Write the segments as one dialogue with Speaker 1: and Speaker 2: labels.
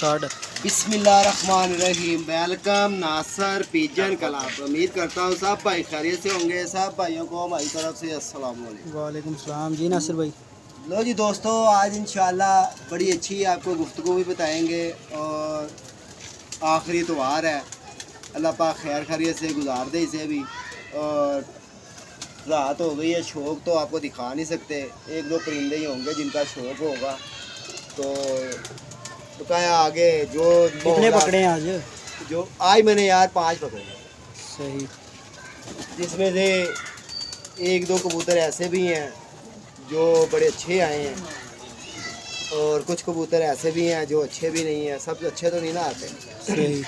Speaker 1: Start.
Speaker 2: बिस्मिल्लाहिर्रहमानिर्रहीम। Welcome नासर pigeon club. उम्मीद करता हूँ सब भाई खैरियत से होंगे। सब भाइयों को हमारी तरफ से अस्सलाम वालेकुम।
Speaker 1: वालेकुम सलाम जी नासिर भाई।
Speaker 2: लो जी दोस्तों, आज इंशाल्लाह बड़ी अच्छी आपको गुफ्तगू भी बताएंगे और आखिरी त्योहार है। अल्लाह पाक खैर खैरियत से गुजार दे इसे भी। और रात हो गई है, शौक तो आपको दिखा नहीं सकते। एक दो परिंदे ही होंगे जिनका शौक होगा। तो क्या आगे जो
Speaker 1: कितने पकड़े हैं आज?
Speaker 2: जो आज मैंने यार 5 पकड़े हैं,
Speaker 1: सही।
Speaker 2: जिसमें से एक दो कबूतर ऐसे भी हैं जो बड़े अच्छे आए हैं और कुछ कबूतर ऐसे भी हैं जो अच्छे भी नहीं हैं। सब अच्छे तो नहीं ना आते।
Speaker 1: सही।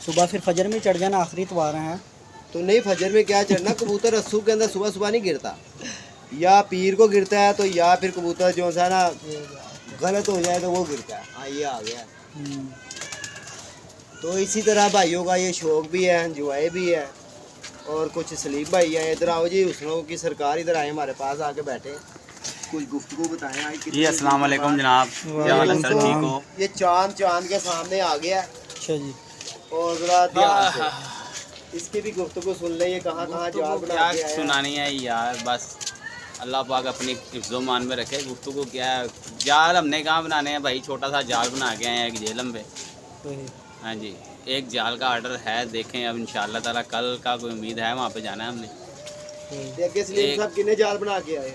Speaker 1: सुबह फिर फजर में चढ़ जाना, आखिरी इतवार हैं
Speaker 2: तो नहीं, फजर में क्या चढ़ना। कबूतर रस्सू के अंदर सुबह सुबह नहीं गिरता, या पीर को गिरता है तो या फिर कबूतर जो सा ना गलत हो जाए तो वो गिरता है। हाँ, ये आ गया। तो इसी तरह भाइयों का ये शौक भी है, एंजॉय भी है। और कुछ सलीम भाई है, इधर आओ जी। हुस्नों की सरकार इधर आए, हमारे पास आके बैठे, कुछ गुफ्तगू बताएं आज
Speaker 3: जी। अस्सलाम वालेकुम जनाब, क्या हाल है सर? ठीक हो?
Speaker 2: ये चांद के सामने आ गया।
Speaker 1: अच्छा जी।
Speaker 2: और जरा ध्यान से इसकी भी गुफ्तगू सुन ले। ये कहाँ जाल बना
Speaker 3: क्या
Speaker 2: के आया है।
Speaker 3: सुनानी है यार, बस अल्लाह पाक अपनी हिफ्ज़ो मान में रखे। गुफ्तगू क्या है, जाल हमने कहाँ बनाने हैं भाई, छोटा सा जाल बना के आए हैं एक जेलम पे। हाँ जी, एक जाल का ऑर्डर है, देखें अब इंशाअल्लाह ताला कल का कोई उम्मीद है, वहाँ पे जाना है हमने।
Speaker 2: आगे सलीम साहब कितने जाल बना के आए?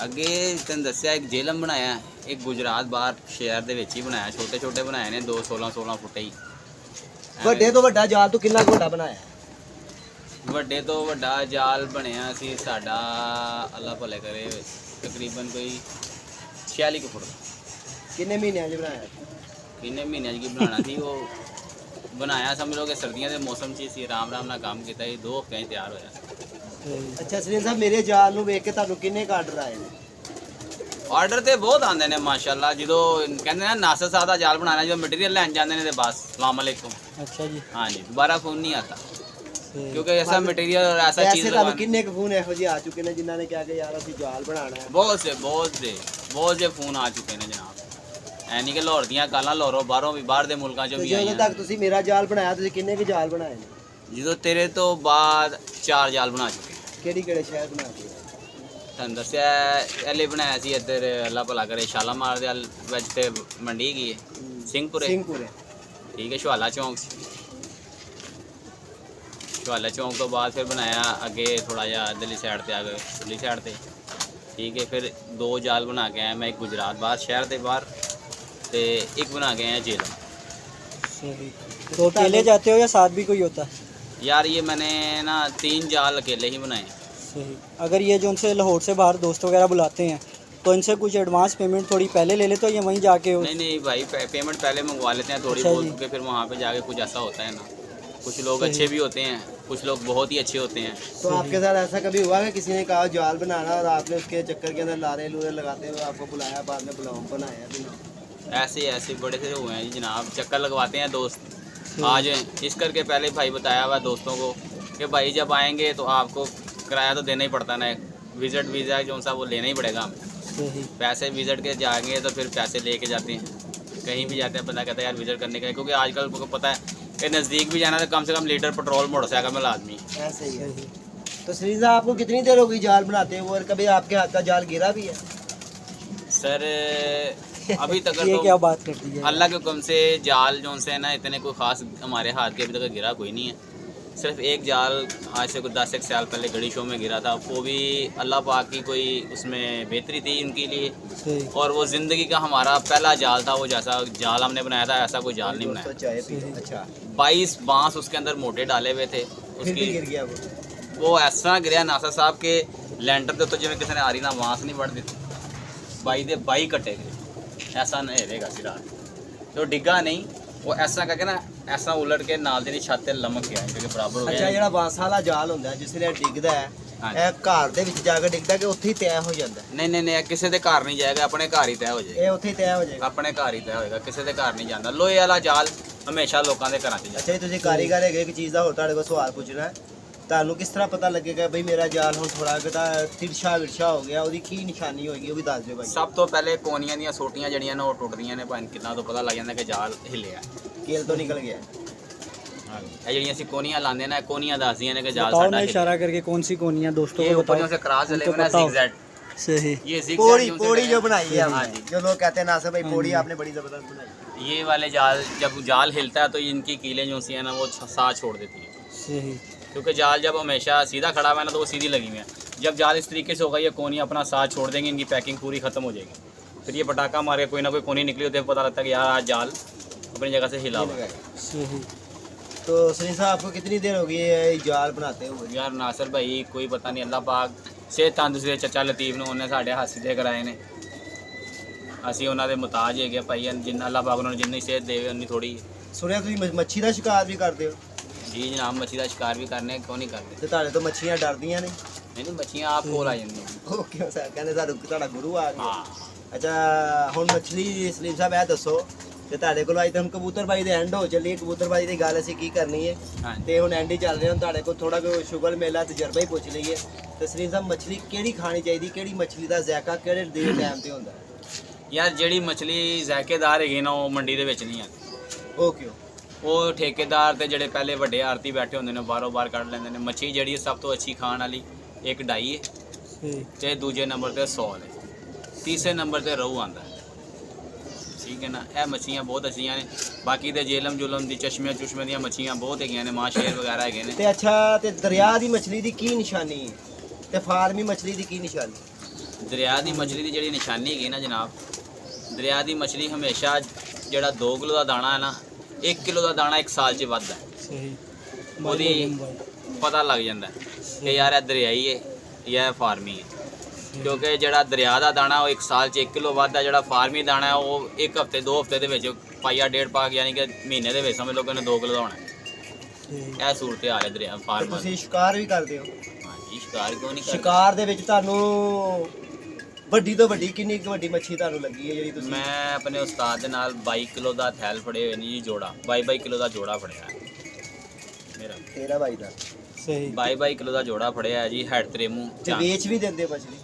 Speaker 3: अगे तेन दसिया एक जेलम बनाया, एक गुजरात बाहर शहर ਦੇ ਵਿੱਚ ਹੀ बनाया। छोटे छोटे बनाए ने, 2 16 फुट ही।
Speaker 2: ਵੱਡੇ ਤੋਂ ਵੱਡਾ ਜਾਲ ਤੂੰ ਕਿੰਨਾ ਕੁ ਵੱਡਾ ਬਣਾਇਆ?
Speaker 3: ਵੱਡੇ ਤੋਂ ਵੱਡਾ ਜਾਲ ਬਣਿਆ ਸੀ ਸਾਡਾ, ਅੱਲਾ ਭਲੇ ਕਰੇ, ਤਕਰੀਬਨ ਕੋਈ 46 ਫੁੱਟ ਦਾ।
Speaker 2: ਕਿੰਨੇ ਮਹੀਨਿਆਂ 'ਚ ਬਣਾਇਆ?
Speaker 3: ਕਿੰਨੇ ਮਹੀਨਿਆਂ 'ਚ ਕੀ ਬਣਾਉਣਾ ਸੀ ਉਹ ਬਣਾਇਆ, ਸਮਝ ਲਓ ਕਿ ਸਰਦੀਆਂ ਦੇ ਮੌਸਮ 'ਚ ਸੀ। ਆਰਾਮ ਨਾਲ ਕੰਮ ਕੀਤਾ ਸੀ, 2 ਹਫ਼ਤਿਆਂ 'ਚ ਤਿਆਰ ਹੋਇਆ।
Speaker 2: ਅੱਛਾ ਸਲੀਮ ਸਾਹਿਬ, ਮੇਰੇ ਜਾਲ ਨੂੰ ਵੇਖ ਕੇ ਤੁਹਾਨੂੰ ਕਿੰਨੇ ਕੁ ਆਰਡਰ ਆਏ ਨੇ?
Speaker 3: ਆਰਡਰ ਤੇ ਬਹੁਤ ਆਉਂਦੇ ਨੇ ਮਾਸ਼ਾਅੱਲਾ। ਜਦੋਂ ਕਹਿੰਦੇ ਨੇ ਨਾਸਰ ਸਾਹਿਬ ਦਾ ਜਾਲ ਬਣਾਉਣਾ, ਜਦੋਂ ਮਟੀਰੀਅਲ ਲੈਣ ਜਾਂਦੇ ਨੇ ਤੇ ਬਸ ਸਲਾਮ ਅਲੈकुम।
Speaker 1: अच्छा जी।
Speaker 3: हाँ जी, दोबारा फ़ोन नहीं आता क्योंकि ऐसा मटेरियल और ऐसा चीज़
Speaker 2: ਤੁਹਾਨੂੰ ਕਿੰਨੇ ਕੁ ਫੋਨ ਇਹੋ ਜਿਹੇ ਆ ਚੁੱਕੇ ਨੇ ਜਿਨ੍ਹਾਂ ਨੇ ਕਿਹਾ ਕਿ ਯਾਰ ਅਸੀਂ ਜਾਲ ਬਣਾਉਣਾ ਹੈ?
Speaker 3: बहुत से फ़ोन आ चुके हैं जनाब। ऐ नहीं कि लाहौर दियां कालां, लाहौरों बाहरों भी, बाहर दे मुल्कां चों भी
Speaker 2: ਜਦੋਂ
Speaker 3: आईयां।
Speaker 2: ਤੱਕ ਤੁਸੀਂ ਮੇਰਾ ਜਾਲ ਬਣਾਇਆ ਤੁਸੀਂ ਕਿੰਨੇ ਕੁ ਜਾਲ ਬਣਾਏ ਨੇ?
Speaker 3: ਜਦੋਂ तेरे तो बाद 4 जाल बना चुके हैं।
Speaker 2: ਕਿਹੜੀ ਕਿਹੜੇ ਸ਼ਹਿਰ ਬਣਾ ਕੇ?
Speaker 3: ਤੁਹਾਨੂੰ ਦੱਸਿਆ ਪਹਿਲੇ ਬਣਾਇਆ ਸੀ ਇੱਧਰ, ਅੱਲਾ ਭਲਾ ਕਰੇ, ਸ਼ਾਲਾਮਾਰ ਦੇ ਵਿੱਚ ਤੇ ਮੰਡੀ ਹੈਗੀ ਹੈ ਸਿੰਘਪੁਰੇ। ਠੀਕ ਹੈ, ਸ਼ਵਾਲਾ ਚੌਂਕ। ਸ਼ਵਾਲਾ ਚੌਂਕ ਤੋਂ ਬਾਅਦ ਫਿਰ ਬਣਾਇਆ ਅੱਗੇ ਥੋੜਾ ਜਿਹਾ ਦਿੱਲੀ ਸਾਈਡ ਤੇ ਆ ਗਏ, ਦਿੱਲੀ ਸਾਈਡ ਤੇ। ਠੀਕ ਹੈ, ਫਿਰ 2 ਜਾਲ ਬਣਾ ਕੇ ਆਇਆ ਮੈਂ, ਇੱਕ ਗੁਜਰਾਤ ਬਾਹਰ ਸ਼ਹਿਰ ਦੇ ਬਾਹਰ ਤੇ ਇੱਕ ਬਣਾ के आया जेलम।
Speaker 1: सही। तो अकेले जाते हो या साथ भी कोई होता है?
Speaker 3: यार ये मैंने ना 3 जाल अकेले ही बनाए।
Speaker 1: सही। अगर ये जो उनसे लाहौर से बाहर दोस्त वगैरह बुलाते हैं तो इनसे कुछ एडवांस पेमेंट थोड़ी पहले ले लेते हो या वहीं जाके हो?
Speaker 3: नहीं भाई, पेमेंट पहले मंगवा लेते हैं थोड़ी
Speaker 1: अच्छा
Speaker 3: बहुत,
Speaker 1: जी।
Speaker 3: क्योंकि फिर वहाँ पे जाके कुछ ऐसा होता है ना, कुछ लोग अच्छे भी होते हैं, कुछ लोग बहुत ही अच्छे होते हैं।
Speaker 2: तो आपके साथ ऐसा कभी हुआ कि किसी ने कहा जाल बनाना और आपने उसके चक्कर के अंदर लारे लूरे लगाते हुए आपको बुलाया, बाद में बुलाओ बनाया भी ना?
Speaker 3: ऐसे बड़े से हुए हैं जी जनाब, चक्कर लगवाते हैं दोस्त, आ जाएं। इस करके पहले भाई बताया हुआ दोस्तों को कि भाई जब आएंगे तो आपको किराया तो देना ही पड़ता ना, विज़िट वीज़ा जो सा वो लेना ही पड़ेगा हमें। पैसे विज़िट के जाएंगे तो फिर पैसे लेके जाते हैं, कहीं भी जाते हैं बंदा कहता है यार विज़िट करने का, क्योंकि आजकल को पता है कि नज़दीक भी जाना तो कम से कम लीटर पेट्रोल मोटरसाइकिल में लाजमी।
Speaker 2: ऐसे ही है। तो सलीजा आपको कितनी देर हो गई जाल बनाते हैं और कभी आपके हाथ का जाल गिरा भी है?
Speaker 3: सर अभी तक
Speaker 1: ये
Speaker 3: तो
Speaker 1: क्या बात कर दी है?
Speaker 3: अल्लाह के हुक्म से जाल जो से ना इतने कोई ख़ास हमारे हाथ के अभी तक गिरा कोई नहीं है। सिर्फ एक जाल आज से कुछ 10 साल पहले गड़ी शो में गिरा था, वो भी अल्लाह पाक की कोई उसमें बेहतरी थी उनके लिए। और वो ज़िंदगी का हमारा पहला जाल था, वो जैसा जाल हमने बनाया था ऐसा कोई जाल नहीं बनाया।
Speaker 2: अच्छा,
Speaker 3: 22 बांस उसके अंदर मोटे डाले हुए थे, उसकी
Speaker 2: गिर गया
Speaker 3: वो ऐसा गिरा नासर साहब के लैंटर के, तो जिमें किसी ने आरी ना बांस नहीं बढ़ दी, 22 कटे गए। ऐसा नहीं रहेगा सिरा, तो डिग्गा नहीं, वो ऐसा करके ना ऐसा उलट के नाल दी छत ते लमक गया क्योंकि बराबर हो गया।
Speaker 2: अच्छा, ਜਿਹੜਾ ਬਾਂਸਾਂ ਵਾਲਾ ਜਾਲ ਹੁੰਦਾ ਜਿਸਲੇ ਡਿੱਗਦਾ ਹੈ, ਇਹ ਘਰ ਦੇ ਵਿੱਚ ਜਾ ਕੇ ਡਿੱਗਦਾ ਕਿ ਉੱਥੇ ਹੀ ਤੈਅ ਹੋ ਜਾਂਦਾ?
Speaker 3: नहीं ਕਿਸੇ ਦੇ ਘਰ ਨਹੀਂ ਜਾਏਗਾ, ਆਪਣੇ ਘਰ ਹੀ ਤੈਅ ਹੋ ਜਾਏਗਾ।
Speaker 2: ਇਹ ਉੱਥੇ ਹੀ ਤੈਅ ਹੋ ਜਾਏਗਾ?
Speaker 3: ਆਪਣੇ ਘਰ ਹੀ ਤੈਅ ਹੋਏਗਾ, ਕਿਸੇ ਦੇ ਘਰ ਨਹੀਂ ਜਾਂਦਾ। ਲੋਹੇ ਵਾਲਾ ਜਾਲ ਹਮੇਸ਼ਾ ਲੋਕਾਂ ਦੇ ਘਰਾਂ 'ਚ ਜਾਂਦਾ।
Speaker 2: ਅੱਛਾ ਜੀ, ਤੁਸੀਂ ਕਾਰੀਗਰ ਹੈਗੇ, ਇੱਕ ਚੀਜ਼ ਦਾ ਹੋਰ ਤੁਹਾਡੇ ਕੋਲ ਸਵਾਲ ਪੁੱਛਣਾ ਹੈ ਤੁਹਾਨੂੰ ਕਿਸ ਤਰ੍ਹਾਂ ਪਤਾ ਲੱਗੇਗਾ ਬਈ ਮੇਰਾ ਜਾਲ ਹੁਣ ਥੋੜਾ ਕਿਤਾ ਤਿਰਛਾ ਵਿਰਛਾ ਹੋ ਗਿਆ, ਉਹਦੀ ਕੀ ਨਿਸ਼ਾਨੀ ਹੋਏਗੀ ਉਹ ਵੀ ਦੱਸ ਦਿਓ ਭਾਈ।
Speaker 3: ਸਭ ਤੋਂ ਪਹਿਲੇ ਕੋਨੀਆਂ ਦੀਆਂ ਸੋਟੀਆਂ ਜਿਹੜੀਆਂ ਨੇ ਉਹ ਟੁੱਟਦੀਆਂ ਨੇ, ਭਾਵੇਂ ਕਿੰਨਾ ਤੋਂ ਪਤਾ ਲੱਗ ਜਾਂਦਾ ਕਿ ਜਾਲ ਹਿੱਲਿਆ।
Speaker 2: ਕੇਲ ਤੋਂ ਨਿਕਲ ਗਿਆ।
Speaker 3: ਇਹ ਜਿਹੜੀਆਂ ਅਸੀਂ ਕੋਨੀਆਂ ਲਾਉਂਦੇ ਨੇ, ਕੋਨੀਆਂ ਦੱਸਦੀਆਂ ਨੇ कि जाल
Speaker 1: बताओ
Speaker 3: साडा
Speaker 1: ना
Speaker 3: हिल
Speaker 1: इशारा करके कौन सी कोनियाँ दोस्तों
Speaker 3: ये
Speaker 1: को
Speaker 3: ऊपर
Speaker 1: बताओ।
Speaker 3: से क्रॉस चले
Speaker 1: उनको
Speaker 3: हुए ना
Speaker 1: बताओ।
Speaker 3: zigzag,
Speaker 1: सही।
Speaker 3: ये zigzag
Speaker 2: पौड़ी
Speaker 3: जो उनसे
Speaker 2: पौड़ी
Speaker 3: गए
Speaker 2: जो
Speaker 3: हैं।
Speaker 2: बनाई है
Speaker 3: हाँ
Speaker 2: हमने,
Speaker 3: जी।
Speaker 2: जो लोग कहते हैं नासिर भाई पौड़ी
Speaker 1: हाँ जी।
Speaker 2: आपने बड़ी जबरदस्त बनाई।
Speaker 3: ये वाले जाल जब जाल हिलता है तो इनकी कीलें जो सी है ना वो साथ छोड़ देती है,
Speaker 1: सही।
Speaker 3: क्योंकि जाल जब हमेशा सीधा खड़ा हुआ है ना तो वो सीधी लगी हुई है। जब जाल इस तरीके से होगा ये कोनियाँ अपना साथ छोड़ देंगे, इनकी पैकिंग पूरी ख़त्म हो जाएगी। फिर ये पटाखा मार के कोई ना कोई कोनी निकली होती है, पता लगता है कि यार आज जाल अपनी जगह से हिला हुआ है।
Speaker 1: सही।
Speaker 2: तो सलीम साहब आपको कितनी देर हो गई है जाल बनाते हुए?
Speaker 3: यार नासिर भाई कोई पता नहीं, अल्लाह पाक सेहत तंदुरुस्ती चचा लतीफ़ ने उन्हें साढ़े हथ सीधे कराए ने, ਅਸੀਂ ਉਹਨਾਂ ਦੇ ਮੁਤਾਜ ਹੈਗੇ ਭਾਈ, ਜਿੰਨਾ ਅੱਲਾਹ ਪਾਕ ਉਹਨਾਂ ਨੂੰ ਜਿੰਨੀ ਸਿਹਤ ਦੇਵੇ ਉਨੀ ਥੋੜੀ।
Speaker 2: ਸੁਣਿਆ ਤੁਸੀਂ ਮੱਛੀ ਦਾ ਸ਼ਿਕਾਰ ਵੀ ਕਰਦੇ ਹੋ?
Speaker 3: ਜੀ ਜਨਾਬ ਮੱਛੀ ਦਾ ਸ਼ਿਕਾਰ ਵੀ ਕਰਨੇ, ਕਿਉਂ ਨਹੀਂ ਕਰਦੇ।
Speaker 2: ਤੇ ਤੁਹਾਡੇ ਤੋਂ ਮੱਛੀਆਂ ਡਰਦੀਆਂ ਨੇ?
Speaker 3: ਨਹੀਂ ਨਹੀਂ ਮੱਛੀਆਂ ਆਪ ਕੋਲ ਆ ਜਾਂਦੀਆਂ।
Speaker 2: ਉਹ ਕਿਉਂ ਸਰ ਕਹਿੰਦੇ ਤੁਹਾਡਾ ਗੁਰੂ ਆ ਗਿਆ?
Speaker 3: ਹਾਂ
Speaker 2: ਅੱਛਾ ਹੁਣ ਮੱਛਲੀ ਸਲੀਮ ਸਾਹਿਬ ਇਹ ਦੱਸੋ ਤੇ ਤੁਹਾਡੇ ਕੋਲ ਅੱਜ ਤਾਂ ਹੁਣ ਕਬੂਤਰਬਾਜੀ ਦੇ ਐਂਡ ਹੋ ਚੱਲੀ, ਕਬੂਤਰਬਾਜੀ ਦੀ ਗੱਲ ਅਸੀਂ ਕੀ ਕਰਨੀ ਹੈ
Speaker 3: ਹਾਂ
Speaker 2: ਤੇ ਹੁਣ ਐਂਡ ਹੀ ਚੱਲ ਰਹੇ ਹੁਣ ਤੁਹਾਡੇ ਕੋਲ ਥੋੜਾ ਕੋਈ ਸ਼ੁਗਰ ਮੇਲਾ ਤਜਰਬਾ ਹੀ ਪੁੱਛ ਲਈਏ। ਤੇ ਸਲੀਮ ਸਾਹਿਬ ਮੱਛਲੀ ਕਿਹੜੀ ਖਾਣੀ ਚਾਹੀਦੀ, ਕਿਹੜੀ ਮੱਛਲੀ ਦਾ ਜ਼ਾਇਕਾ ਕਿਹੜੇ ਦੇ ਟਾਈਮ ਤੇ ਹੁੰਦਾ?
Speaker 3: ਯਾਰ ਜਿਹੜੀ ਮਛਲੀ ਜ਼ਾਇਕੇਦਾਰ ਹੈਗੀ ਨਾ ਉਹ ਮੰਡੀ ਦੇ ਵਿੱਚ ਨਹੀਂ ਆਉਂਦੀ।
Speaker 2: ਉਹ ਕਿਉਂ?
Speaker 3: ਉਹ ਠੇਕੇਦਾਰ ਤੇ ਜਿਹੜੇ ਪਹਿਲੇ ਵੱਡੇ ਆਰਤੀ ਬੈਠੇ ਹੁੰਦੇ ਨੇ ਬਾਰੋਂ ਬਾਰ ਕੱਢ ਲੈਂਦੇ ਨੇ। ਮੱਛੀ ਜਿਹੜੀ ਸਭ ਤੋਂ ਅੱਛੀ ਖਾਣ ਵਾਲੀ ਇੱਕ ਡਾਈ ਹੈ
Speaker 1: सही।
Speaker 3: ਤੇ ਦੂਜੇ ਨੰਬਰ ਤੇ ਸੌਲ ਹੈ, ਤੀਸਰੇ ਨੰਬਰ ਤੇ ਰਹੂ ਆਂਦਾ ਹੈ। ਠੀਕ ਹੈ ਨਾ, ਇਹ ਮੱਛੀਆਂ ਬਹੁਤ ਅੱਛੀਆਂ ਨੇ। ਬਾਕੀ ਤੇ ਜੇਲਮ ਜੁਲਮ ਦੀ ਚਸ਼ਮੇ ਚੁਸ਼ਮੇ ਦੀਆਂ ਮੱਛੀਆਂ ਬਹੁਤ ਹੈਗੀਆਂ ਨੇ, ਮਾਂ ਸ਼ੇਰ ਵਗੈਰਾ ਹੈਗੇ ਨੇ।
Speaker 2: ਤੇ ਅੱਛਾ ਤੇ ਦਰਿਆ ਦੀ ਮੱਛਲੀ ਦੀ ਕੀ ਨਿਸ਼ਾਨੀ ਹੈ ਤੇ ਫਾਰਮੀ ਮੱਛਲੀ ਦੀ ਕੀ ਨਿਸ਼ਾਨੀ?
Speaker 3: ਦਰਿਆ ਦੀ ਮਛਲੀ ਦੀ ਜਿਹੜੀ ਨਿਸ਼ਾਨੀ ਹੈਗੀ ਨਾ ਜਨਾਬ, ਦਰਿਆ ਦੀ ਮਛਲੀ ਹਮੇਸ਼ਾ ਜਿਹੜਾ 2 ਕਿਲੋ ਦਾ ਦਾਣਾ ਹੈ ਨਾ, 1 ਕਿਲੋ ਦਾ ਦਾਣਾ 1 ਸਾਲ 'ਚ ਵੱਧਦਾ ਹੈ।
Speaker 1: सही।
Speaker 3: ਉਹਦੀ ਪਤਾ ਲੱਗ ਜਾਂਦਾ ਹੈ ਕਿ ਯਾਰ ਇਹ ਦਰਿਆਈ ਹੈ ਜਾਂ ਇਹ ਫਾਰਮੀ ਹੈ, ਕਿਉਂਕਿ ਜਿਹੜਾ ਦਰਿਆ ਦਾ ਦਾਣਾ ਉਹ 1 ਸਾਲ 'ਚ 1 ਕਿਲੋ ਵੱਧਦਾ, ਜਿਹੜਾ ਫਾਰਮੀ ਦਾਣਾ ਹੈ ਉਹ 1 ਹਫ਼ਤੇ 2 ਹਫ਼ਤੇ ਦੇ ਵਿੱਚ ਪਾਈਆ ਡੇਢ ਪਾ ਕੇ, ਯਾਨੀ ਕਿ ਮਹੀਨੇ ਦੇ ਵਿੱਚ ਸਮਝ ਲਓ ਕਿ ਉਹਨੇ 2 ਕਿਲੋ ਦਾ ਹੋਣਾ ਹੈ।
Speaker 1: सही।
Speaker 3: ਇਹ ਸੂਰਤ ਹਾਲ ਹੈ ਦਰਿਆ
Speaker 2: ਤੇ
Speaker 3: ਫਾਰਮਾਂ ਦੀ।
Speaker 2: ਤੁਸੀਂ ਸ਼ਿਕਾਰ ਵੀ ਕਰਦੇ ਹੋ?
Speaker 3: ਹਾਂਜੀ ਸ਼ਿਕਾਰ ਕਿਉਂ ਨਹੀਂ ਕਰਦੇ।
Speaker 2: ਸ਼ਿਕਾਰ ਦੇ ਵਿੱਚ ਤੁਹਾਨੂੰ ਵੱਡੀ ਤੋਂ ਵੱਡੀ ਕਿੰਨੀ ਕੁ ਵੱਡੀ ਮੱਛੀ ਤੁਹਾਨੂੰ ਲੱਗੀ ਹੈ ਜਿਹੜੀ ਤੁਸੀਂ?
Speaker 3: ਮੈਂ ਆਪਣੇ ਉਸਤਾਦ ਦੇ ਨਾਲ 22 ਕਿਲੋ ਦਾ ਥੈਲ ਫੜੇ ਹੋਏ ਨੇ ਜੀ, ਜੋੜਾ 22 ਕਿਲੋ ਦਾ ਜੋੜਾ ਫੜਿਆ ਹੈ ਮੇਰਾ।
Speaker 2: 13 ਬਾਈ ਦਾ
Speaker 1: सही।
Speaker 3: 22 ਕਿਲੋ ਦਾ ਜੋੜਾ ਫੜਿਆ ਹੈ ਜੀ, ਹੈਡ ਤਰੇਮੂ
Speaker 2: ਤੇ ਵੇਚ ਵੀ ਦਿੰਦੇ ਮੱਛਲੀ?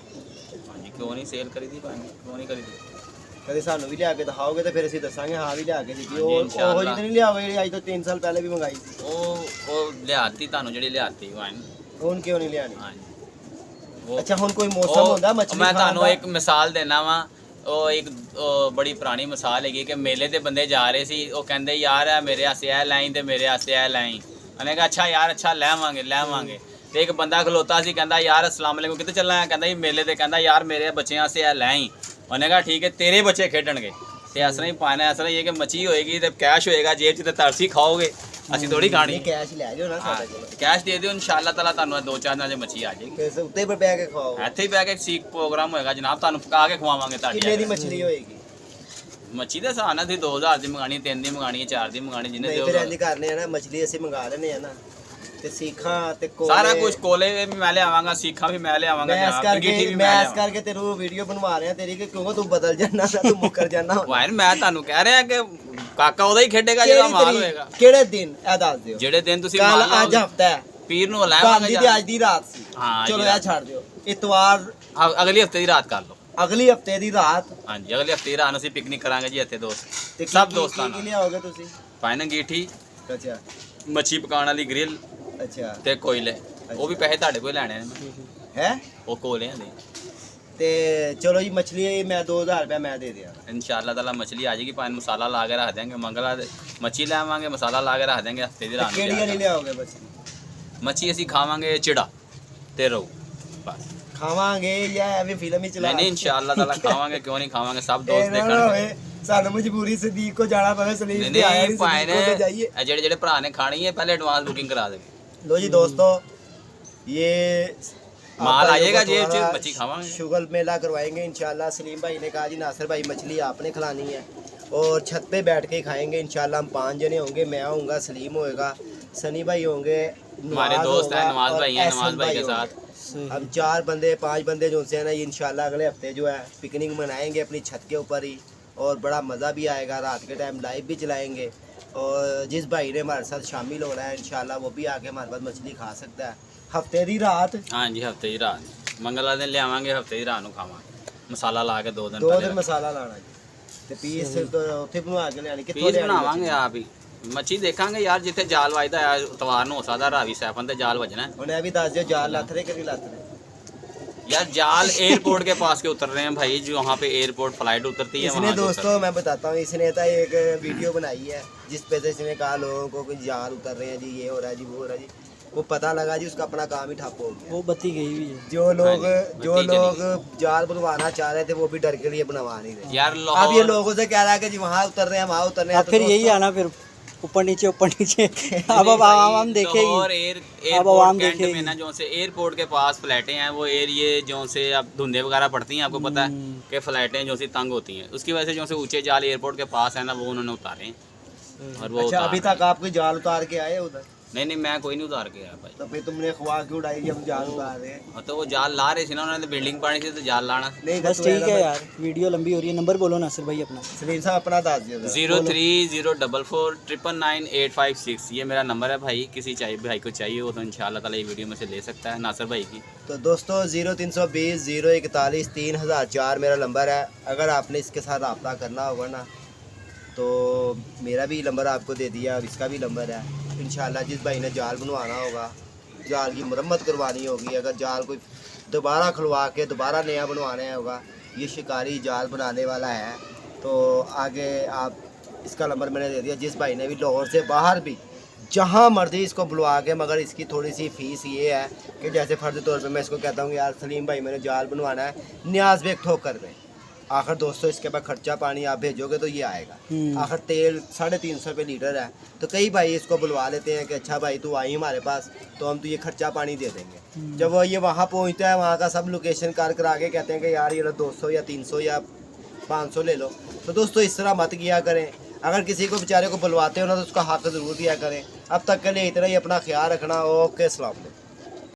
Speaker 3: ਹਾਂਜੀ ਕਿਉਂ ਨਹੀਂ ਸੇਲ ਕਰੀਦੀ ਭਾਈ, ਕਿਉਂ ਨਹੀਂ ਕਰੀਦੀ।
Speaker 2: ਕਦੇ ਸਾਨੂੰ ਵੀ ਲਿਆ ਕੇ ਦਿਖਾਓਗੇ ਤਾਂ ਫਿਰ ਅਸੀਂ ਦੱਸਾਂਗੇ ਹਾਂ ਵੀ ਲਿਆ ਕੇ ਦਿੱਤੀ।
Speaker 3: ਹਾਂਜੀ,
Speaker 2: ਉਹ
Speaker 3: ਇਨਸ਼ਾਅੱਲਾ।
Speaker 2: ਉਹ ਜਿਹੀ ਨਹੀਂ ਲਿਆਓਗੇ ਜਿਹੜੀ ਅੱਜ ਤੋਂ 3 ਸਾਲ ਪਹਿਲੇ ਵੀ ਮੰਗਾਈ ਸੀ?
Speaker 3: ਉਹ ਲਿਆਤੀ ਤੁਹਾਨੂੰ ਜਿਹੜੀ ਲਿਆਤੀ ਵਾਂ।
Speaker 2: ਹੁਣ ਕਿਉਂ ਨਹੀਂ ਲਿਆਣੀ?
Speaker 3: ਹਾਂਜੀ
Speaker 2: ਅੱਛਾ ਹੁਣ ਕੋਈ ਮੌਸਮ ਹੁੰਦਾ ਮੱਛਲੀ
Speaker 3: ਮੈਂ
Speaker 2: ਖਾਣ
Speaker 3: ਤੁਹਾਨੂੰ
Speaker 2: ਦਾ?
Speaker 3: ਇੱਕ ਮਿਸਾਲ ਦੇਣਾ ਵਾਂ। ਉਹ ਇੱਕ ਬੜੀ ਪੁਰਾਣੀ ਮਿਸਾਲ ਹੈਗੀ ਕਿ ਮੇਲੇ ਤੇ ਬੰਦੇ ਜਾ ਰਹੇ ਸੀ, ਉਹ ਕਹਿੰਦੇ ਯਾਰ ਇਹ ਮੇਰੇ ਵਾਸਤੇ ਇਹ ਲਾਈਂ ਤੇ ਮੇਰੇ ਵਾਸਤੇ ਇਹ ਲਾਈਂ। ਉਹਨੇ ਕਿਹਾ ਅੱਛਾ ਯਾਰ ਅੱਛਾ ਲੈਵਾਂਗੇ। ਤੇ ਇੱਕ ਬੰਦਾ ਖਲੋਤਾ ਸੀ, ਕਹਿੰਦਾ ਯਾਰ ਅਸਲਾਮ ਅਲੈਕੁਮ ਕਿੱਥੇ ਚੱਲਣਾ ਹੈ? ਕਹਿੰਦਾ ਜੀ ਮੇਲੇ ਤੇ। ਕਹਿੰਦਾ ਯਾਰ ਮੇਰੇ ਬੱਚਿਆਂ ਵਾਸਤੇ ਇਹ ਲਾਈਂ। ਉਹਨੇ ਕਿਹਾ ਠੀਕ ਹੈ ਤੇਰੇ ਬੱਚੇ ਖੇਡਣਗੇ। ਤੇ ਇਸ ਤਰ੍ਹਾਂ ਹੀ ਪਾਣਾ, ਇਸ ਤਰ੍ਹਾਂ ਇਹ ਕਿ ਮੱਛੀ ਹੋਏਗੀ ਤੇ ਕੈਸ਼ ਹੋਏਗਾ ਜੇਬ 'ਚ ਤੇ ਤਰਸੀ ਖਾਓਗੇ, ਅਸੀਂ ਥੋੜੀ ਖਾਣੀ।
Speaker 2: ਨਹੀਂ ਕੈਸ਼ ਲੈ ਜਾਓ ਨਾ
Speaker 3: ਹਾਂ,
Speaker 2: ਸਾਡੇ ਕੋਲ।
Speaker 3: ਕੈਸ਼ ਦੇ ਦਿਓ ਇਨਸ਼ਾਅੱਲਾ ਤਾਲਾ, ਤੁਹਾਨੂੰ 2-4 ਦਿਨਾਂ 'ਚ ਮੱਛੀ ਆ ਜਾਏਗੀ।
Speaker 2: ਤੇ ਉੱਤੇ ਪਰ ਬੈ ਕੇ ਖਵਾਓ।
Speaker 3: ਇੱਥੇ ਹੀ ਬਹਿ ਕੇ ਸੀਕ ਪ੍ਰੋਗਰਾਮ ਹੋਏਗਾ ਜਨਾਬ, ਤੁਹਾਨੂੰ ਪਕਾ ਕੇ ਖਵਾਵਾਂਗੇ ਤੁਹਾਡੀ।
Speaker 2: ਕਿੰਨੇ ਦੀ ਮੱਛਲੀ ਹੋਏਗੀ?
Speaker 3: ਮੱਛੀ ਦੇ ਹਿਸਾਬ ਨਾਲ ਤੁਸੀਂ 2000 ਦੀ ਮੰਗਾਣੀ, 3 ਦੀ ਮੰਗਾਣੀ, 4 ਦੀ ਮੰਗਾਣੀ, ਜਿੰਨੇ
Speaker 2: ਨਹੀਂ
Speaker 3: ਦਿਓ।
Speaker 2: ਫਿਰ ਇੰਜ ਕਰਨੇ ਆ ਨਾ, ਮੱਛਲੀ ਅਸੀਂ ਮੰਗਾ ਲੈਣੇ ਆ ਨਾ ਤੇ ਸੀਖਾਂ ਤੇ ਕੋਲੇ
Speaker 3: ਸਾਰਾ ਕੁਝ ਕੋਲੇ ਵੀ ਮੈਂ ਲਿਆਵਾਂਗਾ, ਸੀਖਾਂ ਵੀ ਮੈਂ ਲਿਆਵਾਂਗਾ
Speaker 2: ਮੈਂ ਇਸ
Speaker 3: ਜਨਾਬ, ਅੰਗੀਠੀ
Speaker 2: ਕਰਕੇ
Speaker 3: ਵੀ
Speaker 2: ਮੈਂ
Speaker 3: ਮੈਂ
Speaker 2: ਇਸ ਕਰਕੇ ਤੈਨੂੰ ਵੀਡੀਓ ਬਣਵਾ ਰਿਹਾ ਤੇਰੀ ਕਿ ਕਿਉਂਕਿ ਤੂੰ ਬਦਲ ਜਾਣਾ ਨਾ, ਤੂੰ ਮੁੱਕਰ ਜਾਣਾ।
Speaker 3: ਵਾਇਰ ਮੈਂ ਤੁਹਾਨੂੰ ਕਹਿ ਰਿਹਾ ਕਿ ਕਾਕਾ ਉਹਦਾ ਹੀ ਖੇਡੇਗਾ ਜਿਹੜਾ ਮਾਲ ਹੋਏਗਾ।
Speaker 2: ਕਿਹੜੇ ਦਿਨ ਇਹ ਦੱਸ ਦਿਓ।
Speaker 3: ਜਿਹੜੇ ਦਿਨ ਤੁਸੀਂ
Speaker 2: ਕੱਲ
Speaker 3: ਮਾਲ
Speaker 2: ਅੱਜ ਹਫਤਾ ਹੈ,
Speaker 3: ਪੀਰ ਨੂੰ
Speaker 2: ਕੱਲ
Speaker 3: ਲਾਵਾਂਗੇ
Speaker 2: ਦੀ ਤੇ ਅੱਜ ਦੀ ਰਾਤ ਸੀ।
Speaker 3: ਹਾਂ,
Speaker 2: ਚਲੋ
Speaker 3: ਅੱਜ ਦੀ
Speaker 2: ਇਹ
Speaker 3: ਰਾਤ।
Speaker 2: ਛੱਡ ਦਿਓ। ਇਤਵਾਰ
Speaker 3: ਅਗਲੀ ਹਫਤੇ ਦੀ ਰਾਤ ਕਰ ਲਓ।
Speaker 2: ਅਗਲੀ ਹਫਤੇ ਦੀ ਰਾਤ?
Speaker 3: ਹਾਂਜੀ ਅਗਲੇ ਹਫਤੇ ਦੀ ਰਾਤ ਨੂੰ ਅਸੀਂ ਪਿਕਨਿਕ ਕਰਾਂਗੇ ਜੀ ਇੱਥੇ ਦੋਸਤ,
Speaker 2: ਤੇ
Speaker 3: ਸਭ
Speaker 2: ਕੀ
Speaker 3: ਦੋਸਤਾਂ
Speaker 2: ਕੀ
Speaker 3: ਨਾਲ।
Speaker 2: ਲਿਆਓਗੇ ਤੁਸੀਂ?
Speaker 3: ਪਾਇਨ ਅੰਗੀਠੀ,
Speaker 2: ਅੱਛਾ
Speaker 3: ਮੱਛੀ ਪਕਾਉਣ ਵਾਲੀ ਗ੍ਰਿਲ
Speaker 2: ਅੱਛਾ
Speaker 3: ਤੇ ਕੋਇਲੇ। ਉਹ ਵੀ ਪੈਸੇ ਤੁਹਾਡੇ ਕੋਲ ਲੈਣੇ ਨੇ,
Speaker 2: ਹੈ
Speaker 3: ਉਹ ਕੋਲਿਆਂ ਦੇ।
Speaker 2: ਤੇ ਚਲੋ ਜੀ ਮੱਛਲੀ ਮੈਂ 2000 ਰੁਪਏ ਮੈਂ ਦੇ ਦਿਆਂ।
Speaker 3: ਇਨਸ਼ਾਅੱਲਾ ਤਾਲਾ ਮਛਲੀ ਆ ਜਾਏਗੀ, ਪਾਇਨ ਮਸਾਲਾ ਲਾ ਕੇ ਰੱਖ ਦੇंगे। ਮੰਗਲਾ ਮੱਛੀ ਲੈਵਾਂਗੇ, ਮਸਾਲਾ ਲਾ ਕੇ ਰੱਖ ਦੇंगे। ਹਫਤੇ ਦੀ ਰਾਤ ਨੂੰ
Speaker 2: ਕਿਹੜੀ ਵਾਲੀ ਲਿਆਓਗੇ ਮੱਛਲੀ?
Speaker 3: ਮੱਛੀ ਅਸੀਂ ਖਾਵਾਂਗੇ ਚਿੜਾ ਤੇ ਰਹੂ ਬਸ।
Speaker 2: ਖਾਵਾਂਗੇ ਜਾਂ ਐਵੇਂ ਫਿਲਮ ਹੀ ਚਲਾ?
Speaker 3: ਨਹੀਂ ਇਨਸ਼ਾਅੱਲਾ ਤਾਲਾ ਖਾਵਾਂਗੇ, ਕਿਉਂ ਨਹੀਂ ਖਾਵਾਂਗੇ, ਸਭ
Speaker 2: ਇਹ
Speaker 3: ਦੋਸਤ
Speaker 2: ਨਾ
Speaker 3: ਦੇਖਣਗੇ।
Speaker 2: ਹੋਵੇ ਸਾਨੂੰ ਮਜਬੂਰੀ ਸਦੀਕ ਕੋ ਜਾਣਾ ਪਵੇ, ਸਲੀਮ ਤੇ ਆਇਆ
Speaker 3: ਨਹੀਂ
Speaker 2: ਨਹੀਂ
Speaker 3: ਪਾਇਨ
Speaker 2: ਸਦੀਕ ਕੋ ਜਾਈਏ।
Speaker 3: ਜਿਹੜੇ ਭਰਾ ਨੇ ਖਾਣੀ ਹੈ ਪਹਿਲੇ ਐਡਵਾਂਸ ਬੁਕਿੰਗ ਕਰਾ ਦੇਗੇ।
Speaker 2: लो जी दोस्तों, ये
Speaker 3: माल
Speaker 2: आपका
Speaker 3: आएगा
Speaker 2: जो
Speaker 3: जेब से,
Speaker 2: दोबारा
Speaker 3: मच्छी खावांगे।
Speaker 2: शुगर मेला करवाएंगे इंशाल्लाह। सलीम भाई ने कहा जी नासिर भाई मछली आपने खिलानी है और छत पे बैठ के ही खाएंगे इंशाल्लाह। हम 5 जने होंगे, मैं होऊंगा, सलीम होएगा, सनी भाई होंगे,
Speaker 3: हमारे
Speaker 2: नवाज
Speaker 3: दोस्त हैं,
Speaker 2: होगा
Speaker 3: नवाज
Speaker 2: और
Speaker 3: भाई हैं,
Speaker 2: एहसन
Speaker 3: नवाज भाई के
Speaker 2: होंगे।
Speaker 3: साथ
Speaker 2: हम 4 बंदे 5 बंदे जो से हैं ना, ये इंशाल्लाह अगले हफ्ते जो है पिकनिक मनाएंगे अपनी छत के ऊपर ही, और बड़ा मज़ा भी आएगा। रात के टाइम लाइव भी चलाएंगे और जिस भाई ने हमारे साथ शामिल होना है इंशाल्लाह वो भी आके हमारे पास मछली खा सकता है। हफ्ते दी रात
Speaker 3: हाँ जी हफ्ते ਦੀ ਰਾਤ ਮੰਗਲਵਾਰ ਦਿਨ ਲਿਆਵਾਂਗੇ ਹਫਤੇ ਦੀ ਰਾਤ ਨੂੰ ਖਾਵਾਂਗੇ ਮਸਾਲਾ ਲਾ ਕੇ 2 ਦਿਨ
Speaker 2: 2
Speaker 3: ਪਹਿਲੇ
Speaker 2: ਦਿਨ ਮਸਾਲਾ ਲਾਣਾ ਜੀ ਤੇ ਪੀਸ ਉੱਥੇ ਬਣਵਾ ਕੇ ਲਿਆਣੀ ਕਿੱਥੋਂ
Speaker 3: ਪੀਸ
Speaker 2: ਲਿਆਣੀ
Speaker 3: ਬਣਾਵਾਂਗੇ ਆਪ ਹੀ ਮੱਛੀ ਦੇਖਾਂਗੇ ਯਾਰ ਜਿੱਥੇ ਜਾਲ ਵੱਜਦਾ ਆ ਇਤਵਾਰ ਨੂੰ ਹੋ ਸਕਦਾ ਰਾਵੀ ਸੈਫਨ ਤੇ ਜਾਲ ਵੱਜਣਾ
Speaker 2: ਹੁਣ ਇਹ ਵੀ ਦੱਸ ਦਿਓ ਜਾਲ ਲੱਥ ਰਹੇ ਕਿ ਨਹੀਂ ਲੱਥ ਰਹੇ
Speaker 3: यार जाल एयरपोर्ट के पास के उतर रहे हैं भाई जो वहाँ पे एयरपोर्ट फ्लाइट उतरती है
Speaker 2: इसने
Speaker 3: वहाँ से
Speaker 2: दोस्तों मैं बताता हूँ इसने तो एक वीडियो बनाई है जिस पे से इसने कहा लोगों को कि जाल उतर रहे हैं जी ये हो रहा है जी वो हो रहा है जी वो पता लगा जी उसका अपना काम ही ठप हो गया
Speaker 1: वो बत्ती गई हुई है।
Speaker 2: जो लोग
Speaker 3: जी,
Speaker 2: जो
Speaker 3: बत्ती
Speaker 2: लोग जाल बनवाना चाह रहे थे वो भी डर के लिए बनवा नहीं रहे
Speaker 3: यार
Speaker 2: अब ये
Speaker 3: लाहौर
Speaker 2: लोगों से कह रहा है कि जी वहाँ उतर रहे हैं वहाँ उतर रहे हैं
Speaker 1: अब फिर यही आना फिर ऊपर नीचे अब आवाम
Speaker 3: लाहौर
Speaker 1: देखेगी। अब आवाम
Speaker 3: एयरपोर्ट कैंट में
Speaker 1: देखेगी।
Speaker 3: ना जो से एयरपोर्ट के पास फ्लैटें हैं वो एरिए जो से अब धुंधे वगैरह पड़ती हैं आपको पता है कि फ्लैटें जो से तंग होती हैं उसकी वजह से जो से ऊंचे जाल एयरपोर्ट के पास है ना वो उन्होंने उतारे हैं और वो
Speaker 2: अच्छा
Speaker 3: उतार
Speaker 2: अभी
Speaker 3: रहे
Speaker 2: तक आप कोई जाल उतार के आए उधर
Speaker 3: हैं। नहीं मैं कोई नहीं उतार के आया भाई
Speaker 2: तो फिर तुमने ख्वा क्यों उड़ाई कि हम जाल उतार रहे हैं
Speaker 3: और तो वो जाल ला रहे थे ना उन्होंने तो बिल्डिंग पानी से तो जाल लाना
Speaker 2: नहीं
Speaker 1: बस
Speaker 2: तो
Speaker 1: ठीक है यार, वीडियो लंबी हो रही है। नंबर बोलो नासिर भाई अपना।
Speaker 2: सलीम साहब अपना दस दियो जरा।
Speaker 3: 0304499856 ये मेरा नंबर है भाई किसी चाहिए भाई को चाहिए हो तो इंशाल्लाह ताला ये वीडियो में से ले सकता है नासिर भाई की।
Speaker 2: तो दोस्तों 0320 041 3004 मेरा नंबर है। अगर आपने इसके साथ रब्ता करना होगा ना तो मेरा भी नंबर आपको दे दिया और इसका भी नंबर है। इंशाल्लाह जिस भाई ने जाल बनवाना होगा जाल की मरम्मत करवानी होगी अगर जाल कोई दोबारा खुलवा के दोबारा नया बनवाना होगा ये शिकारी जाल बनाने वाला है तो आगे आप इसका नंबर मैंने दे दिया। जिस भाई ने भी लाहौर से बाहर भी जहाँ मर्जी इसको बुलवा के मगर इसकी थोड़ी सी फीस ये है कि जैसे फ़र्ज़ तौर पे मैं इसको कहता हूँ यार सलीम भाई मैंने जाल बनवाना है न्याज बेग ठोकर में आखिर दोस्तों इसके बाद खर्चा पानी आप भेजोगे तो ये आएगा। आखिर तेल 350 रुपये लीटर है तो कई भाई इसको बुलवा लेते हैं कि अच्छा भाई तू आई हमारे पास तो हम तुझे खर्चा पानी दे देंगे। जब वो ये वहाँ पहुँचता है वहाँ का सब लोकेशन करा के कहते हैं कि यार ये लो 200 या 300 या 500 ले लो। तो दोस्तों इस तरह मत किया करें। अगर किसी को बेचारे को बुलवाते हो ना तो उसका हक ज़रूर दिया करें। अब तक के लिए इतना ही, अपना ख्याल रखना। ओके, अस्सलाम वालेकुम।